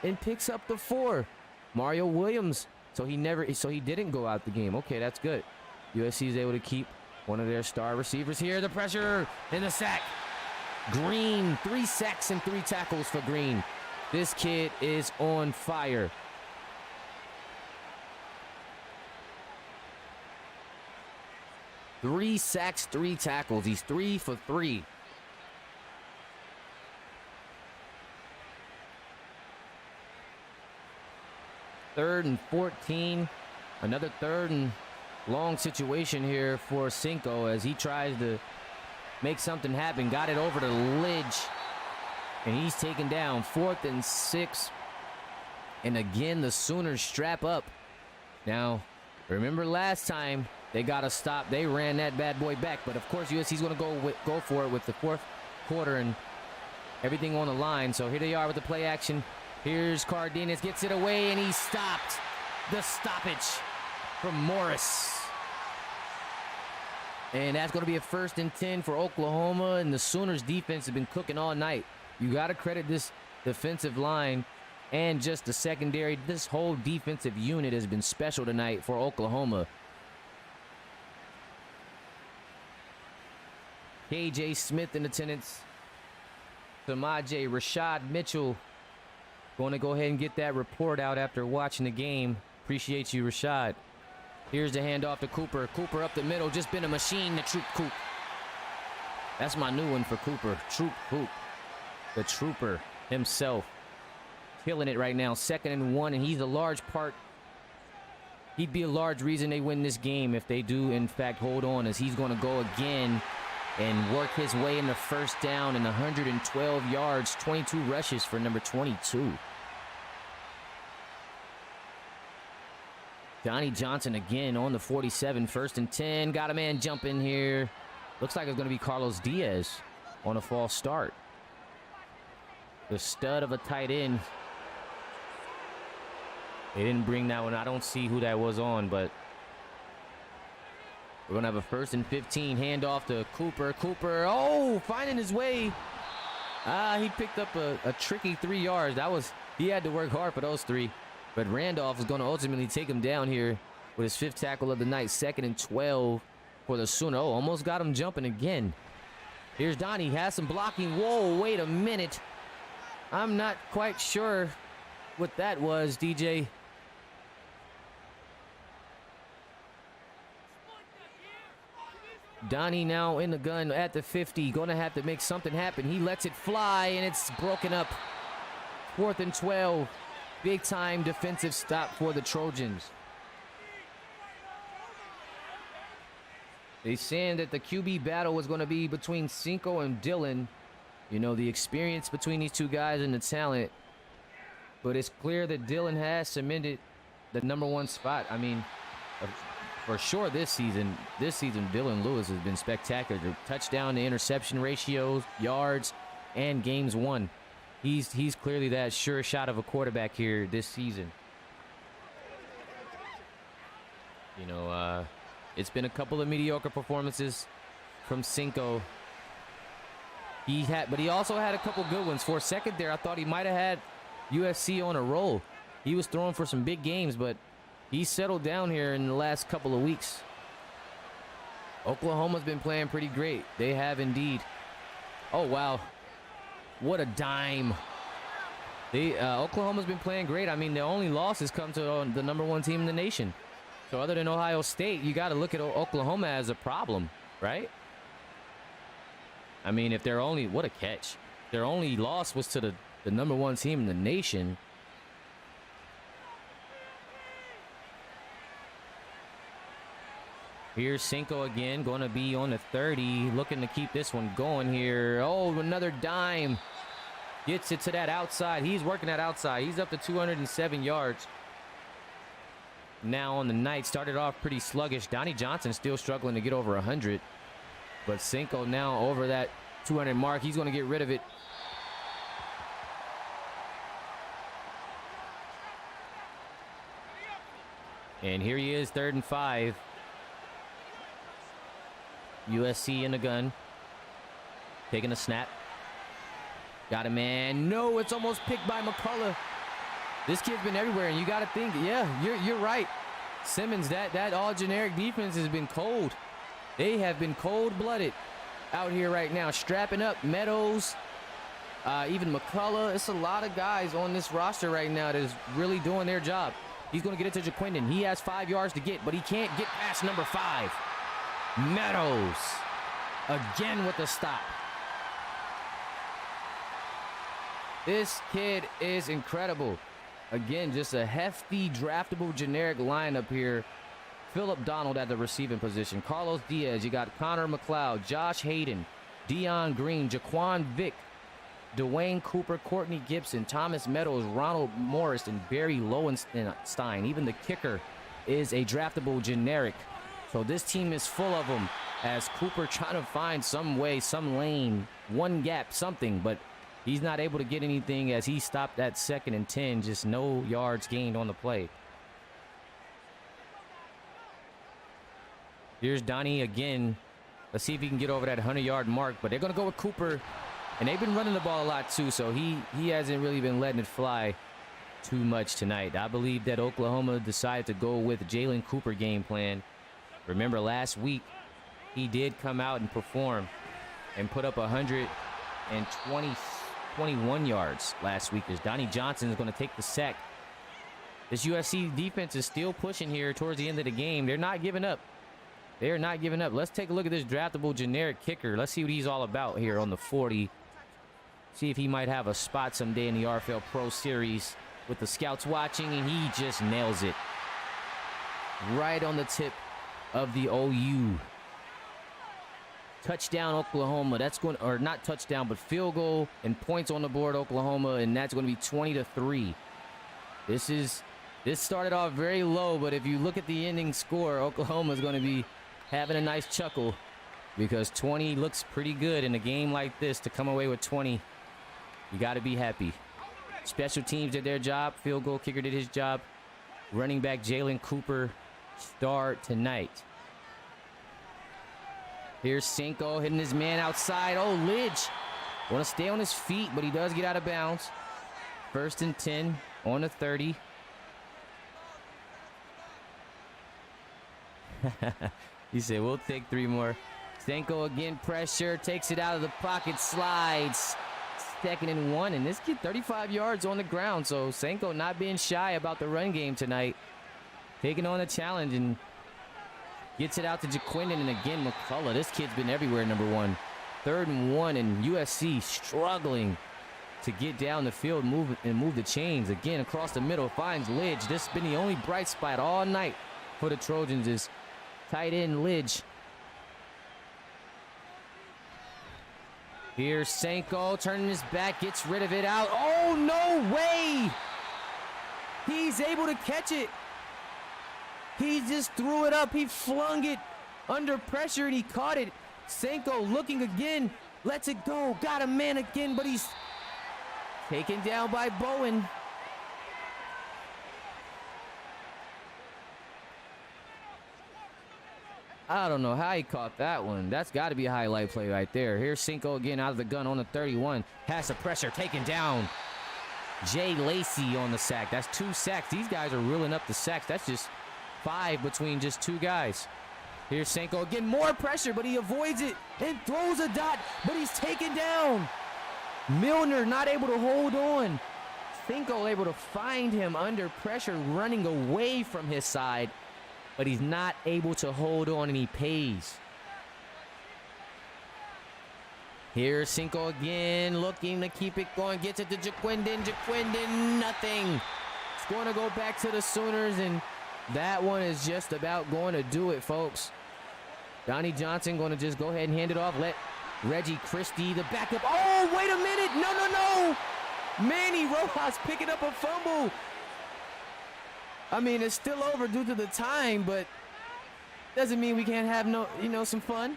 and picks up the 4. Mario Williams. So he didn't go out the game. Okay, that's good. USC is able to keep one of their star receivers here. The pressure and the sack. Green, 3 sacks and 3 tackles for Green. This kid is on fire. Three sacks, 3 tackles. He's 3 for 3. Third and 14. Another 3rd and long situation here for Cinco as he tries to make something happen. Got it over to Lidge, and he's taken down. 4th and 6. And again, the Sooners strap up. Now, remember last time they got a stop. They ran that bad boy back. But, of course, USC's going to go for it with the 4th quarter and everything on the line. So here they are with the play action. Here's Cardenas, gets it away, and he's stopped. The stoppage from Morris. And that's going to be a 1st and 10 for Oklahoma, and the Sooners defense has been cooking all night. You got to credit this defensive line and just the secondary. This whole defensive unit has been special tonight for Oklahoma. KJ Smith in attendance. Samaje, Rashad Mitchell. Going to go ahead and get that report out after watching the game. Appreciate you, Rashad. Here's the handoff to Cooper. Cooper up the middle. Just been a machine, the Troop Coop. That's my new one for Cooper. Troop Coop. The Trooper himself. Killing it right now. 2nd and 1, and he's a large part. He'd be a large reason they win this game if they do, in fact, hold on, as he's going to go again and work his way into 1st down and 112 yards, 22 rushes for number 22. Donnie Johnson again on the 47, 1st and 10. Got a man jumping here. Looks like it's going to be Carlos Diaz on a false start. The stud of a tight end. They didn't bring that one. I don't see who that was on, but we're going to have a 1st and 15. Handoff to Cooper. Cooper, oh, finding his way. He picked up a tricky 3 yards. He had to work hard for those 3. But Randolph is going to ultimately take him down here with his 5th tackle of the night. 2nd and 12 for the Sooner. Oh, almost got him jumping again. Here's Donnie, has some blocking. Whoa, wait a minute. I'm not quite sure what that was, DJ. Donnie now in the gun at the 50. Going to have to make something happen. He lets it fly, and it's broken up. 4th and 12. Big time defensive stop for the Trojans. They saying that the QB battle was going to be between Cinco and Dylan. You know, the experience between these two guys and the talent. But it's clear that Dylan has cemented the #1 spot. I mean, for sure this season, Dylan Lewis has been spectacular. The touchdown to interception ratios, yards, and games won. He's clearly that sure shot of a quarterback here this season. You know, it's been a couple of mediocre performances from Cinco. But he also had a couple good ones. For a second there, I thought he might have had USC on a roll. He was throwing for some big games, but he settled down here in the last couple of weeks. Oklahoma's been playing pretty great. They have indeed. Oh, wow. What a dime. Oklahoma's been playing great. I mean, the only losses come to the #1 team in the nation. So other than Ohio State, you got to look at Oklahoma as a problem, right? I mean, if they're only, what a catch. Their only loss was to the #1 team in the nation. Here's Cinco again, going to be on the 30, looking to keep this one going here. Oh, another dime. Gets it to that outside. He's working that outside. He's up to 207 yards. Now on the night, started off pretty sluggish. Donnie Johnson still struggling to get over 100. But Cinco now over that 200 mark. He's going to get rid of it. And here he is, 3rd and 5. USC in the gun. Taking a snap. Got a man. No, it's almost picked by McCullough. This kid's been everywhere, and you got to think, yeah, you're right. Simmons, that all-generic defense has been cold. They have been cold-blooded out here right now. Strapping up Meadows, even McCullough. It's a lot of guys on this roster right now that is really doing their job. He's going to get it to Jaquindon. He has 5 yards to get, but he can't get past number 5. Meadows again with the stop. This kid is incredible. Again, just a hefty, draftable, generic lineup here. Phillip Donald at the receiving position. Carlos Diaz. You got Connor McLeod, Josh Hayden, Dion Green, Jaquan Vick, Dwayne Cooper, Courtney Gibson, Thomas Meadows, Ronald Morris, and Barry Lowenstein. Even the kicker is a draftable generic. So this team is full of them, as Cooper trying to find some way, some lane, one gap, something. But He's not able to get anything as he stopped that 2nd and 10. Just no yards gained on the play. Here's Donnie again. Let's see if he can get over that 100-yard mark. But they're going to go with Cooper. And they've been running the ball a lot too. So he hasn't really been letting it fly too much tonight. I believe that Oklahoma decided to go with Jalen Cooper game plan. Remember last week, he did come out and perform and put up 121 yards last week. As Donnie Johnson is going to take the sack. This USC defense is still pushing here towards the end of the game. They're not giving up. They're not giving up. Let's take a look at this draftable generic kicker. Let's see what he's all about here on the 40. See if he might have a spot someday in the RFL Pro Series with the scouts watching, and he just nails it. Right on the tip of the OU. Touchdown Oklahoma. That's going, or not touchdown, but field goal and points on the board Oklahoma, and that's going to be 20-3. This started off very low, but if you look at the ending score, Oklahoma is going to be having a nice chuckle because 20 looks pretty good in a game like this. To come away with 20, you got to be happy. Special teams did their job. Field goal kicker did his job. Running back Jalen Cooper start tonight. Here's Cinco hitting his man outside. Oh, Lidge want to stay on his feet, but he does get out of bounds. 1st and 10 on the 30. He said, we'll take 3 more. Cinco again, pressure, takes it out of the pocket, slides. 2nd and 1, and this kid 35 yards on the ground. So Cinco not being shy about the run game tonight. Taking on the challenge and gets it out to Jaquindon, and again McCullough. This kid's been everywhere, number 1. 3rd and 1, and USC struggling to get down the field, move the chains. Again, across the middle, finds Lidge. This has been the only bright spot all night for the Trojans is tight end Lidge. Here's Senko turning his back, gets rid of it out. Oh, no way! He's able to catch it. He just threw it up. He flung it under pressure, and he caught it. Senko looking again, lets it go. Got a man again, but he's taken down by Bowen. I don't know how he caught that one. That's got to be a highlight play right there. Here's Cinco again out of the gun on the 31. Has the pressure, taken down. Jay Lacey on the sack. That's 2 sacks. These guys are reeling up the sacks. That's just 5 between just 2 guys. Here's Cinco again. More pressure, but he avoids it and throws a dot, but he's taken down. Milner not able to hold on. Cinco able to find him under pressure, running away from his side. But he's not able to hold on, and he pays. Here's Cinco again, looking to keep it going. Gets it to Jaquindon. Jaquindon, nothing. It's going to go back to the Sooners, and that one is just about going to do it, folks. Donnie Johnson going to just go ahead and hand it off. Let Reggie Christie, the backup. Oh, wait a minute. No. Manny Rojas picking up a fumble. I mean, it's still over due to the time, but doesn't mean we can't have some fun.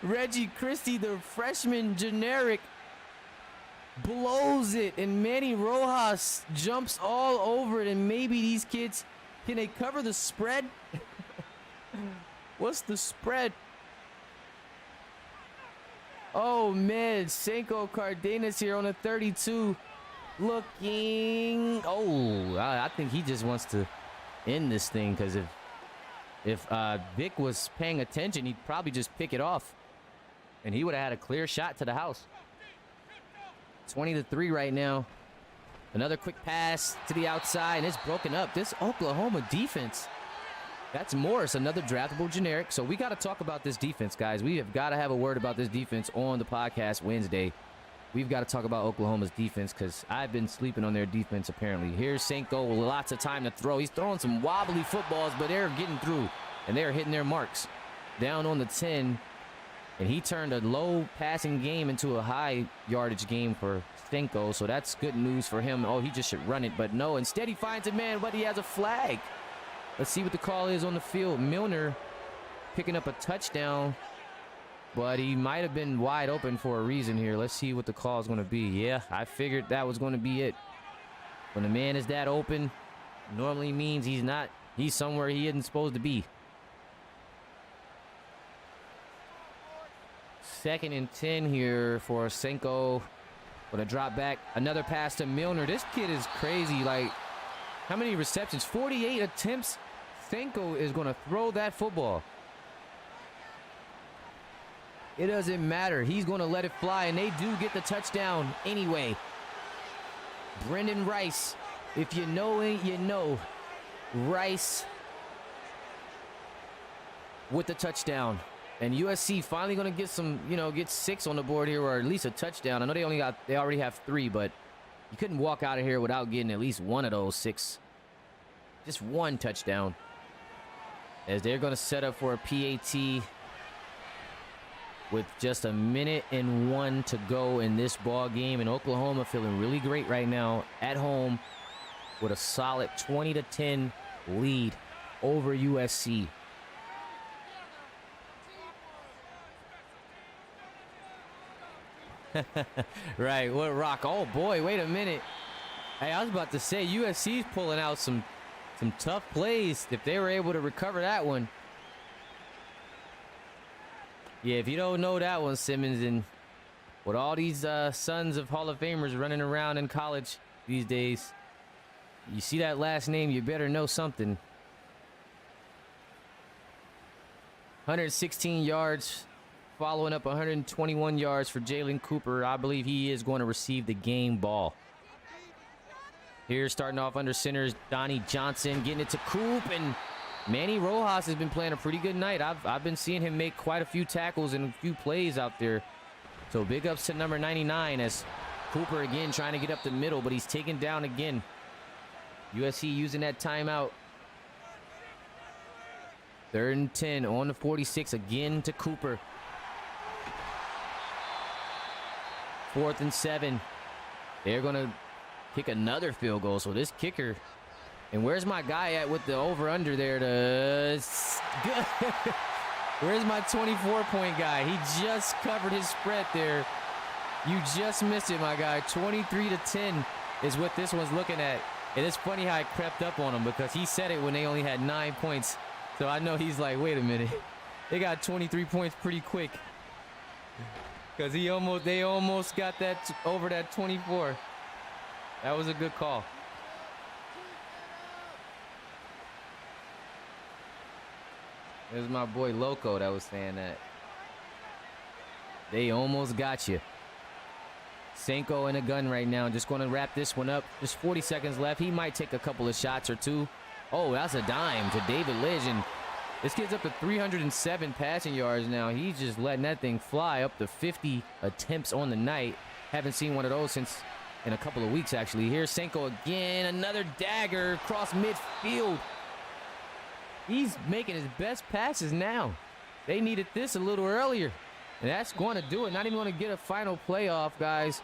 Reggie Christie, the freshman generic, blows it, and Manny Rojas jumps all over it, and maybe these kids, can they cover the spread? What's the spread? Oh, man, Cinco Cardenas here on a 32. Looking, I think he just wants to end this thing, because if Vic was paying attention, he'd probably just pick it off, and he would have had a clear shot to the house. 20-3 right now. Another quick pass to the outside, and it's broken up. This Oklahoma defense, that's Morris, another draftable generic. So we got to talk about this defense, guys. We have got to have a word about this defense on the podcast Wednesday. We've got to talk about Oklahoma's defense, because I've been sleeping on their defense, apparently. Here's Cinco with lots of time to throw. He's throwing some wobbly footballs, but they're getting through, and they're hitting their marks. Down on the 10, and he turned a low passing game into a high yardage game for Cinco, so that's good news for him. Oh, he just should run it, but no. Instead, he finds a man, but he has a flag. Let's see what the call is on the field. Milner picking up a touchdown. but he might have been wide open for a reason here. Let's see what the call is going to be. Yeah, I figured that was going to be it. When a man is that open, normally means he's somewhere he isn't supposed to be. 2nd and 10 here for Senko. Gonna drop back. Another pass to Milner. This kid is crazy. Like, how many receptions? 48 attempts. Senko is gonna throw that football. It doesn't matter. He's gonna let it fly, and they do get the touchdown anyway. Brendan Rice. If you know it, you know. Rice with the touchdown. And USC finally going to get some, get 6 on the board here, or at least a touchdown. I know they already have 3, but you couldn't walk out of here without getting at least one of those 6. Just one touchdown. As they're going to set up for a PAT with just 1:01 to go in this ball game. And Oklahoma feeling really great right now at home with a solid 20-10 lead over USC. Right, what rock? Oh boy, wait a minute. Hey, I was about to say USC's pulling out some tough plays if they were able to recover that one. Yeah, if you don't know that one, Simmons, and with all these sons of Hall of Famers running around in college these days, you see that last name, you better know something. 116 yards, following up 121 yards for Jalen Cooper. I believe he is going to receive the game ball. Here, starting off under center is Donnie Johnson, getting it to Coop, and Manny Rojas has been playing a pretty good night. I've been seeing him make quite a few tackles and a few plays out there. So big ups to number 99 as Cooper again trying to get up the middle, but he's taken down again. USC using that timeout. 3rd and 10 on the 46 again to Cooper. 4th and 7. They're going to kick another field goal. So this kicker, and where's my guy at with the over-under there? Where's my 24-point guy? He just covered his spread there. You just missed it, my guy. 23-10 is what this one's looking at. And it's funny how I crept up on him because he said it when they only had 9 points. So I know he's like, wait a minute. They got 23 points pretty quick. Because they almost got that over that 24. That was a good call. There's my boy Loco that was saying that. They almost got you. Senko in a gun right now. Just going to wrap this one up. Just 40 seconds left. He might take a couple of shots or two. Oh, that's a dime to David Lidge. And this kid's up to 307 passing yards now. He's just letting that thing fly, up to 50 attempts on the night. Haven't seen one of those since in a couple of weeks, actually. Here's Senko again. Another dagger across midfield. He's making his best passes now. They needed this a little earlier. And that's going to do it. Not even going to get a final playoff, guys.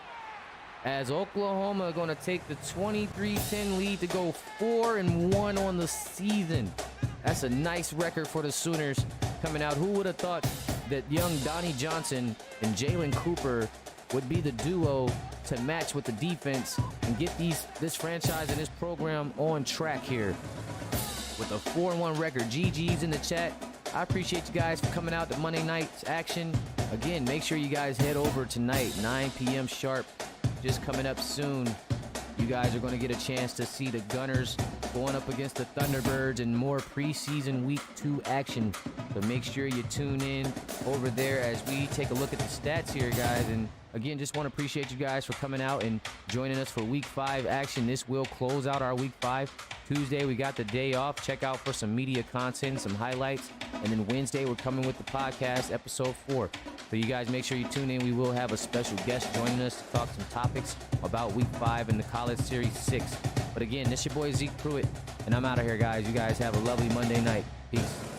As Oklahoma are going to take the 23-10 lead to go 4-1 on the season. That's a nice record for the Sooners coming out. Who would have thought that young Donnie Johnson and Jalen Cooper would be the duo to match with the defense and get this franchise and this program on track here with a 4-1 record. GG's in the chat. I appreciate you guys for coming out to Monday night's action. Again, make sure you guys head over tonight, 9 p.m. sharp. Just coming up soon. You guys are going to get a chance to see the Gunners going up against the Thunderbirds and more preseason week 2 action. So make sure you tune in over there as we take a look at the stats here, guys. And again, just want to appreciate you guys for coming out and joining us for week 5 action. This will close out our week 5. Tuesday, we got the day off. Check out for some media content, some highlights. And then Wednesday, we're coming with the podcast, episode 4. So you guys make sure you tune in. We will have a special guest joining us to talk some topics about week 5 in the College Series 6. But again, this your boy Zeke Pruitt, and I'm out of here, guys. You guys have a lovely Monday night. Peace.